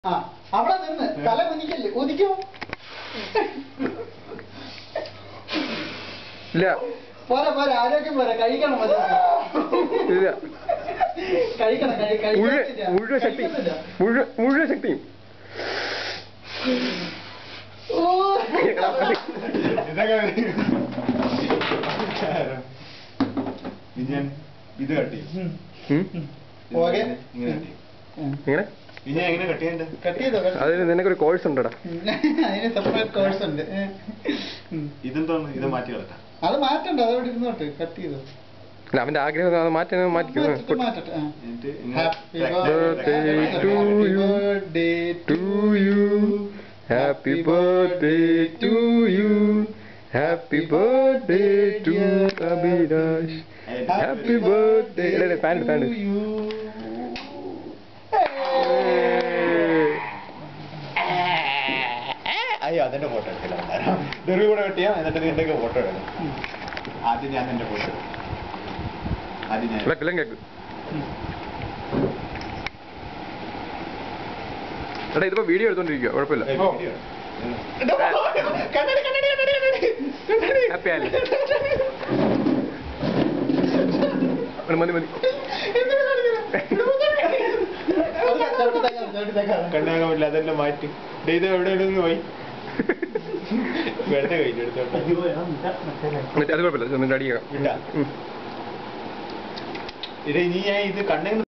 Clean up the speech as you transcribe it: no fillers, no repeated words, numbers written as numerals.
അവിടെ നിന്ന് തല കുനിക്കല്ലേ കുതിക്കോ ഇല്ല പോരാ പോരാ ആരോഗ്യം പോരാ കഴിക്കണം ഇല്ല കഴിക്കണം മുഴുവൻ ശക്തി മുഴുവൻ ശക്തിയും ഇത് കട്ടി ഇങ്ങനെ അതിന് നിനക്കൊരു കോഴ്സ് ഉണ്ടടാ അതിന് സെപ്പറേറ്റ് കോഴ്സ് ഉണ്ട് ഇതെന്താണ് ഇത് മാറ്റി കളട്ടാ അത് മാറ്റണ്ട അതോടെ ഇരുന്നോട്ട് കട്ട് ചെയ്തോ അല്ല അവന്റെ ആഗ്രഹം അത് മാറ്റി മാറ്റട്ടെ happy birthday to you happy birthday to Abhilash happy birthday പാൻഡ് അയ്യോ അതെന്റെ ഫോട്ടോ എടുത്തില്ല ദുർഗ കൂടെ കിട്ടിയാ എന്നിട്ട് നീ എന്തൊക്കെ ഫോട്ടോ എടുക്കണം ആദ്യം ഞാൻ എന്റെ ഫോട്ടോ ആദ്യം ഞാൻ കേക്ക് എടാ ഇതിപ്പോ വീഡിയോ എടുത്തോണ്ടിരിക്കുക കുഴപ്പമില്ല ഹാപ്പി ആയല്ലേ മതി കണ്ണാകാൻ പറ്റില്ല അതെല്ലാം മാറ്റി ഇത് എവിടെ പോയി വെറുതെ കഴിഞ്ഞെടുത്തോട്ടെ അത് കുഴപ്പമില്ല അടിക്കാം ഇനി ഞാൻ ഇത് കണ്ണെങ്കിലും